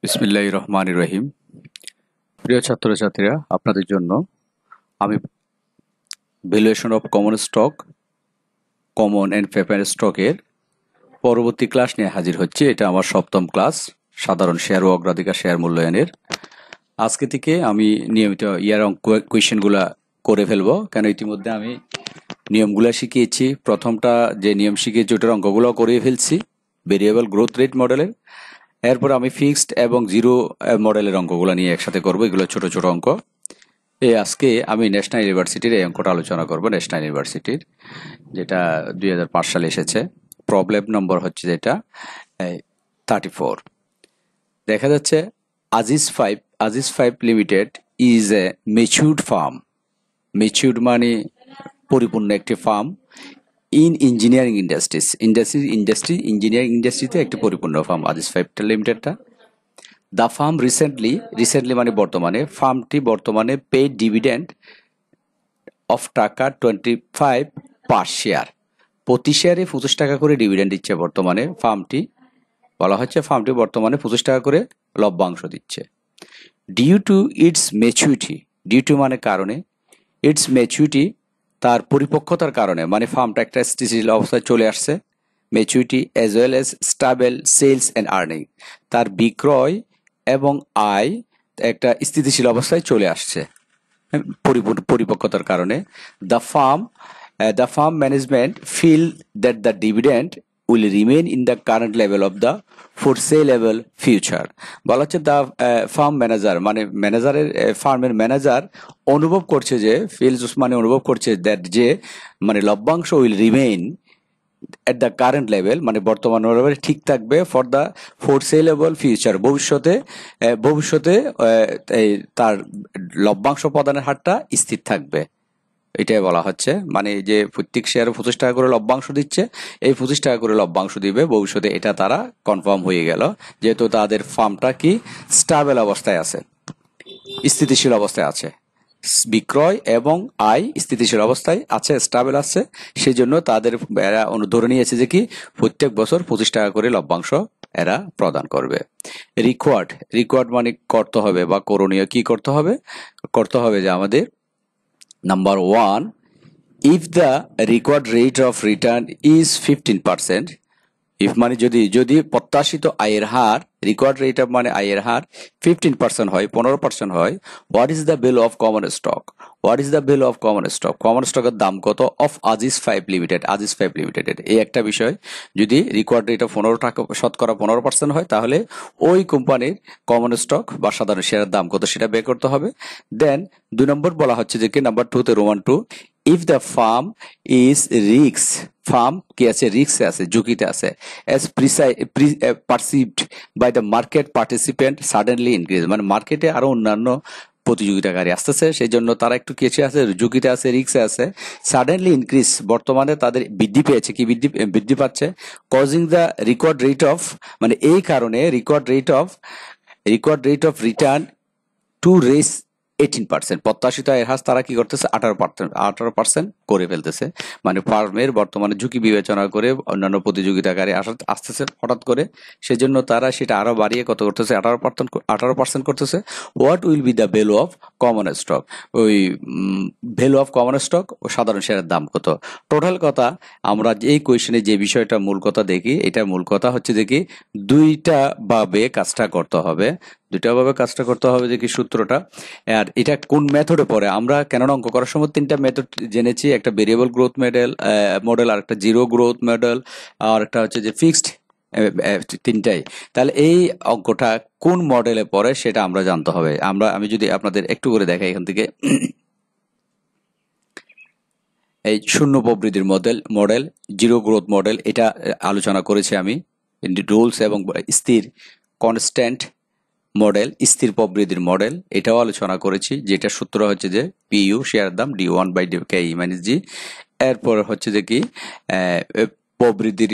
বিসমিল্লাহির রহমানির রহিম। প্রিয় ছাত্রছাত্রীরা, আপনাদের জন্য আমি valuation of common stock, common and preference স্টকের পরবর্তী ক্লাস নিয়ে হাজির হচ্ছি। এটা আমার সপ্তম ক্লাস, সাধারণ শেয়ার ও অগ্রাধিকার শেয়ার মূল্যায়নের। আজকে থেকে আমি নিয়মিত ইয়ার কোয়েশ্চেনগুলা করে ফেলবো, কেন ইতিমধ্যে আমি নিয়মগুলো শিখিয়েছি। প্রথমটা যে নিয়ম শিখিয়েছি ওটার অঙ্কগুলো করিয়ে ফেলছি ভেরিয়েবল গ্রোথ রেট মডেলের। এরপর আমি ফিক্সড এবং জিরো মডেলের অঙ্কগুলো নিয়ে একসাথে করবো। এগুলো ছোট ছোট অঙ্ক। আজকে আমি ন্যাশনাল ইউনিভার্সিটির এই অঙ্কটা আলোচনা করব। ন্যাশনাল ইউনিভার্সিটির যেটা 2005 সালে এসেছে। প্রবলেম নম্বর হচ্ছে যেটা 34। দেখা যাচ্ছে Aziz five limited is a matured farm. Matured মানে পরিপূর্ণ একটি ফার্ম ইন ইঞ্জিনিয়ারিং ইঞ্জিনিয়ারিং ইন্ডাস্ট্রিতে একটি পরিপূর্ণ ফার্ম আজিজ ফাইভ লিমিটেডটা। দ্য ফার্ম রিসেন্টলি মানে বর্তমানে, ফার্মটি বর্তমানে পেড ডিভিডেন্ড অফ টাকা 25 পার শেয়ার। প্রতি শেয়ারে 25 টাকা করে ডিভিডেন্ড দিচ্ছে বর্তমানে ফার্মটি। বলা হচ্ছে ফার্মটি বর্তমানে 25 টাকা করে লভ্যাংশ দিচ্ছে। Due to its maturity, due to মানে কারণে, ইটস ম্যাচুরিটি তার পরিপক্কতার কারণে, মানে ফার্মটা একটা স্থিতিশীল অবস্থায় চলে আসছে। Maturity as well as stable sales and earning, তার বিক্রয় এবং আয় একটা স্থিতিশীল অবস্থায় চলে আসছে পরিপক্কতার কারণে। The firm management feel that the dividend will remain in the current level of the foreseeable future. বলা হচ্ছে দ্য ফার্ম ম্যানেজার মানে ফার্মের ম্যানেজার অনুভব করছে যে, ফিলস মানে অনুভব করছে দ্যাট যে মানে লভ্যাংশ will remain at the current level মানে বর্তমান লেভেলে ঠিক থাকবে ফর দ্য ফোরসেলেবল ফিউচার, ভবিষ্যতে তার লভ্যাংশ প্রদানের হারটা স্থির থাকবে, এটাই বলা হচ্ছে। মানে যে প্রত্যেক শেয়ারে 25 টাকা করে লভ্যাংশ দিচ্ছে, এই 25 টাকা করে লভ্যাংশ দিবে ভবিষ্যতে, এটা তারা কনফার্ম হয়ে গেল, যেহেতু তাদের ফার্মটা কি স্টেবল অবস্থায় আছে, স্থিতিশীল অবস্থায় আছে। বিক্রয় এবং আয় স্থিতিশীল অবস্থায় আছে, স্টেবল আছে। সেই জন্য তাদের এরা ধরে নিয়েছে যে কি প্রত্যেক বছর 25 টাকা করে লভ্যাংশ এরা প্রদান করবে। রিকোয়ার্ড মানে করতে হবে বা করণীয়। কি করতে হবে যে আমাদের number 1, if the record rate of return is 15%, if মানে যদি প্রত্যাশিত আয়ের হার, রেকর্ড রেট অফ মানে আয়ের হার 15% হয়, 15% হয়, what is the value of common stock? Common স্টকের দাম কত অফ আজিজ ফাইভ লিমিটেড? এই একটা বিষয়। যদি রেকর্ড রেট অফ 15% হয়, তাহলে ওই কোম্পানির কমন স্টক বা সাধারণ শেয়ারের দাম কত সেটা বের করতে হবে। দেন 2 নম্বর বলা হচ্ছে যে কি নাম্বার 2 তে Roman 2, if the farm is farm কি আছে, রিস্কে আছে, ঝুঁকিতে আছে, as perceived by the market participant suddenly increase, মানে মার্কেটে আরো অন্যান্য প্রতিযোগিতাকারী আসতেছে, সেই জন্য তারা একটু কেছে আছে, ঝুঁকিতে আছে, রিস্কে আছে। সাডেনলি ইনক্রিজ, বর্তমানে তাদের বৃদ্ধি পেয়েছে, কি বৃদ্ধি পাচ্ছে। Causing the record rate of, মানে এই কারণে record rate of return to race 18%, প্রত্যাশিত আয়ের হার তারা কি করতেছে 18% করে ফেলতেছে। মানে ফার্মের বর্তমানে ঝুঁকি বিবেচনা করে অন্যান্য প্রতিযোগিতাকারী আসতেছে হঠাৎ করে, সেজন্য তারা সেটা আরো বাড়িয়ে কত করতেছে, 18% করতেছে। What will be the value of common stock? ওই ভ্যালু অফ কমন স্টক ও সাধারণ শেয়ারের দাম কত? টোটাল কথা আমরা এই কোয়েশ্চেনে যে বিষয়টা মূল কথা দেখি, এটা মূল কথা হচ্ছে দেখি দুইটা ভাবে কাজটা করতে হবে যে কি সূত্রটা। আর এটা কোন মেথডে পড়ে, আমরা কেননা অঙ্ক করার সময় 3টা মেথড জেনেছি, একটা ভেরিয়েবল গ্রোথ মডেল, আর একটা জিরো গ্রোথ মডেল, আর একটা হচ্ছে যে ফিক্সড, 3টাই। তাহলে এই অঙ্কটা কোন মডেলে পড়ে সেটা আমরা জানতে হবে। আমি যদি আপনাদের একটু করে দেখাই এখান থেকে, এই শূন্য প্রবৃদ্ধির মডেল, জিরো গ্রোথ মডেল, এটা আলোচনা করেছি আমি। রুলস এবং স্থির কনস্ট্যান্ট মডেল, স্থির প্রবৃদ্ধির মডেল, এটাও আলোচনা করেছি, যেটা সূত্র হচ্ছে যে পিইউ শেয়ার দাম D1/KE-G। এরপর হচ্ছে যে কি প্রবৃদ্ধির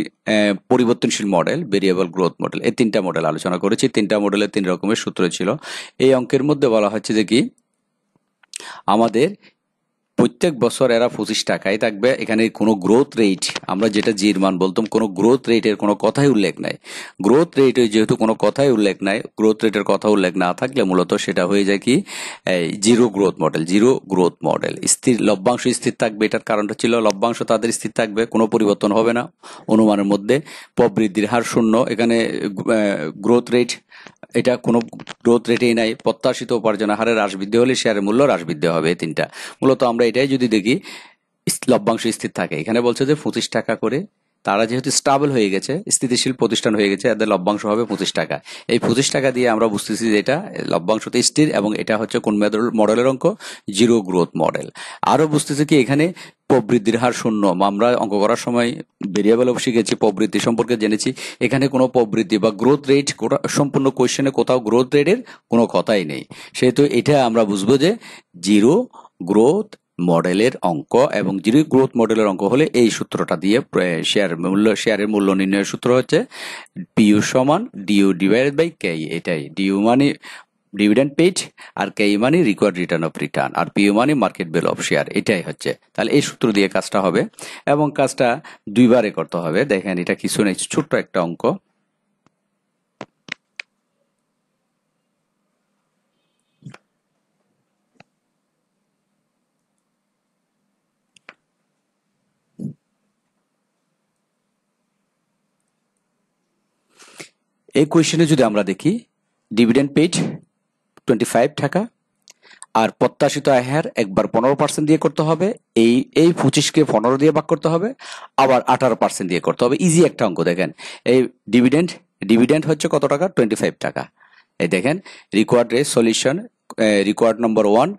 পরিবর্তনশীল মডেল, ভেরিয়েবল গ্রোথ মডেল, এই 3টা মডেল আলোচনা করেছি। 3টা মডেলে 3 রকমের সূত্র ছিল। এই অঙ্কের মধ্যে বলা হচ্ছে যে কি আমাদের প্রত্যেক বছর এরা 25 টাকায় থাকবে। এখানে কোনো গ্রোথ রেট, আমরা যেটা জির মান বলতাম, কোনো গ্রোথ রেটের কোনো কথাই উল্লেখ নাই। গ্রোথ রেটে যেহেতু কোনো কথাই উল্লেখ নাই, গ্রোথ রেটের কথা উল্লেখ না থাকলে মূলত সেটা হয়ে যায় কি zero growth model. Zero growth model, স্থির লভ্যাংশ স্থির থাকবে। এটার কারণটা ছিল লভ্যাংশ তাদের স্থির থাকবে, কোনো পরিবর্তন হবে না অনুমানের মধ্যে। প্রবৃদ্ধির হার শূন্য, এখানে গ্রোথ রেট এটা কোনো গ্রোথ রেটেই নাই। প্রত্যাশিত উপার্জন হারে হ্রাস বৃদ্ধি হলে শেয়ারের মূল্য হ্রাস বৃদ্ধি হবে। এই তিনটা মূলত আমরা এটাই যদি দেখি, লভ্যাংশ স্থির থাকে। এখানে বলছে যে 25 টাকা করে, তারা যেহেতু স্টেবল হয়ে গেছে, স্থিতিশীল প্রতিষ্ঠান হয়ে গেছে, এদের লভ্যাংশ হবে 25 টাকা। এই 25 টাকা দিয়ে আমরা বুঝতেছি যে এটা লভ্যাংশতে স্থির, এবং এটা হচ্ছে কোন মডেলের অঙ্ক? Zero growth model. আরো বুঝতেছি কি এখানে প্রবৃদ্ধির হার শূন্য। আমরা অঙ্ক করার সময় ভেরিয়েবল শিখেছি, প্রবৃদ্ধি সম্পর্কে জেনেছি। এখানে কোনো প্রবৃদ্ধি বা গ্রোথ রেট, সম্পূর্ণ কোয়েশ্চেনে কোথাও গ্রোথ রেটের কোনো কথাই নেই। সেহেতু এটা আমরা বুঝবো যে জিরো গ্রোথ মডেলের অঙ্ক। এবং জিরো গ্রোথ মডেলের অঙ্ক হলে এই সূত্রটা দিয়ে শেয়ারের মূল্য নির্ণয়ের সূত্র হচ্ছে পিইউ সমান ডিইউ ডিভাইডেড বাই কেই। এটাই ডিইউ মানে ডিভিডেন্ড পেইড, আর কেই মানে রিকোয়ার্ড রিটার্ন অফ রিটার্ন, আর পিইউ মানে মার্কেট ভ্যালু অফ শেয়ার। এটাই হচ্ছে। তাহলে এই সূত্র দিয়ে কাজটা হবে, এবং কাজটা দুইবারে করতে হবে। দেখেন এটা কিছু নেই, ছোট্ট একটা অঙ্ক। এই কোয়েশ্চেনে যদি আমরা দেখি, ডিভিডেন্ড পেইড 25 টাকা, আর প্রত্যাশিত আয় হার একবার 15% দিয়ে করতে হবে। এই 25কে 15 দিয়ে ভাগ করতে হবে, আবার 18% দিয়ে করতে হবে। ইজি একটা অঙ্ক। দেখেন এই ডিভিডেন্ড হচ্ছে কত টাকা? 25 টাকা। এই দেখেন রিকোয়ার্ড রে solution, required number 1,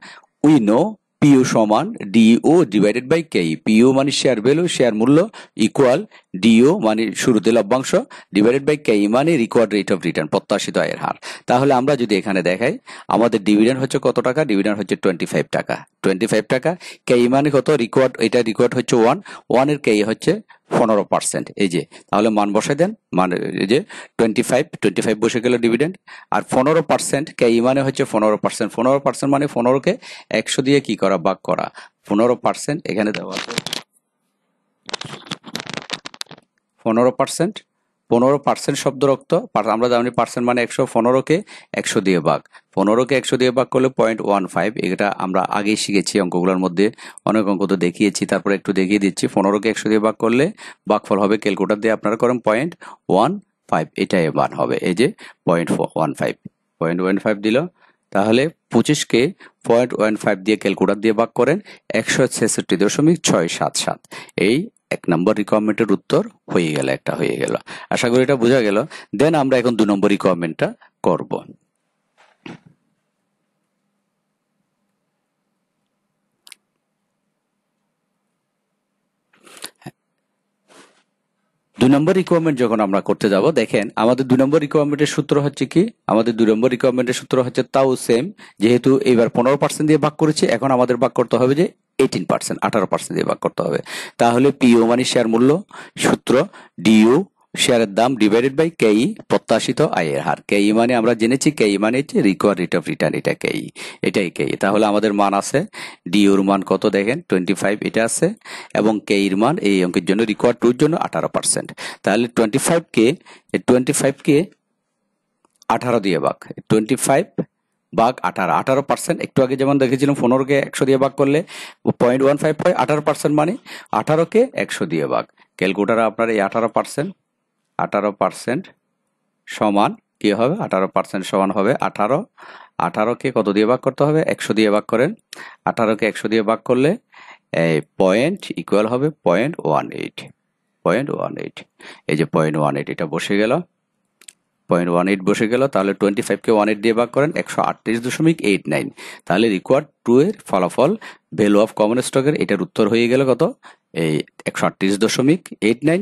we know PU সমান ডিইউ ডিভাইডেড বাই কেই। পিইউ মানে শেয়ার ভ্যালু, শেয়ার মূল্য, ইকুয়াল ডিইউ মানে শুরুতে লভ্যাংশ, ডিভাইডেড বাই কেই মানে রিকোয়ার্ড রেট অফ রিটার্ন, প্রত্যাশিত আয়ের হার। তাহলে আমরা যদি এখানে দেখাই, আমাদের ডিভিডেন্ড হচ্ছে কত টাকা? ডিভিডেন্ড হচ্ছে 25 টাকা। 25 টাকা। কেই মানে কত? রিকোয়ার্ড, এটা রিকোয়ার্ড হচ্ছে 1 এর কেই হচ্ছে 15%। এই যে, তাহলে মান বসাই দেন, মানে এই যে 25 বসে গেল ডিভিডেন্ড। আর 15% কেই মানে হচ্ছে 15%। 15% মানে 15কে 100 দিয়ে কি করা? ভাগ করা। 15% এখানে দেওয়া আছে 15%। 15% শব্দ রক্ত, আমরা জানি পার্সেন্ট মানে 100। 15কে 100 দিয়ে ভাগ, 15কে 100 দিয়ে ভাগ করলে 0.15। এটা আমরা আগেই শিখেছি অঙ্কগুলোর মধ্যে, অনেক অঙ্ক তো দেখিয়েছি, তারপরে একটু দেখিয়ে দিচ্ছি। 15কে 100 দিয়ে ভাগ করলে ভাগফল হবে, ক্যালকুলেটর দিয়ে আপনারা করেন 0.15। এটাই মান হবে, এই যে 0.15 দিল। তাহলে 25কে 0.15 দিয়ে ক্যালকুলেটর দিয়ে ভাগ করেন 166.677। এই 1 নম্বর রিকোয়ারমেন্টের উত্তর হয়ে গেল, একটা হয়ে গেল। আশা করি এটা বোঝা গেল। দেন আমরা এখন 2 নম্বর রিকোয়ারমেন্টটা করব। দুই নম্বর রিকোয়ারমেন্ট যখন আমরা করতে যাব, দেখেন আমাদের 2 নম্বর রিকোয়ারমেন্টের সূত্র হচ্ছে কি? আমাদের 2 নম্বর রিকোয়ারমেন্টের সূত্র হচ্ছে তাও সেম। যেহেতু এবার 15% দিয়ে ভাগ করেছি, এখন আমাদের ভাগ করতে হবে যে 18% দিয়ে ভাগ করতে হবে। তাহলে পিইউ মানে শেয়ার মূল্য, সূত্র ডিইউ শেয়ারের দাম ডিভাইডেড বাই কেই প্রত্যাশিত আয়ের হার। কেই মানে আমরা জেনেছি, কেই মানে হচ্ছে রিকোয়ার্ড রেট অফ রিটার্ন। এটা কেই, এটাই কেই। তাহলে আমাদের মান আছে, ডিইউর মান কত? দেখেন 25 এটা আছে, এবং কেইর মান এই অঙ্কের জন্য রিকোয়ার্ড টুর জন্য 18%। তাহলে 25কে 18 দিয়ে ভাগ, 25 ভাগ 18, 18%। একটু আগে যেমন দেখেছিলাম 15কে 100 দিয়ে ভাগ করলে 0.15 হয়। 18% মানে 18কে 100 দিয়ে ভাগ। ক্যালকুলেটরে আপনার এই 18% সমান কি হবে? 18% সমান হবে 18। 18কে কত দিয়ে ভাগ করতে হবে? 100 দিয়ে ভাগ করেন। 18কে 100 দিয়ে ভাগ করলে পয়েন্ট ইকুয়াল হবে 0.18। এই যে 0.18, এটা বসে গেল, 0.18 বসে গেল। তাহলে 25কে 18 দিয়ে ভাগ করেন 138.89। তাহলে রিকোয়ার্ড 2 এর ফলাফল, ভ্যালু অফ কমন স্টকের, এটার উত্তর হয়ে গেল কত? এই 138.89।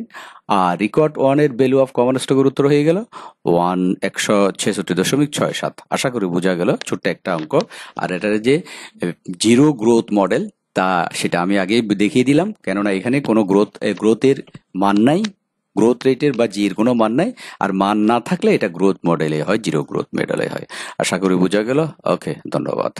আর রিকোয়ার্ড 1 এর ভ্যালু অফ কমন স্টকের উত্তর হয়ে গেল 166.67। আশা করি বোঝা গেল, ছোট্ট একটা অঙ্ক। আর এটার যে জিরো গ্রোথ মডেল, তা সেটা আমি আগেই দেখিয়ে দিলাম, কেননা এখানে কোনো গ্রোথের মান নাই, গ্রোথ রেটের বা জির কোনো মান নাই। আর মান না থাকলে এটা গ্রোথ মডেলে হয়, জিরো গ্রোথ মডেলে হয়। আশা করি বোঝা গেল। ওকে, ধন্যবাদ।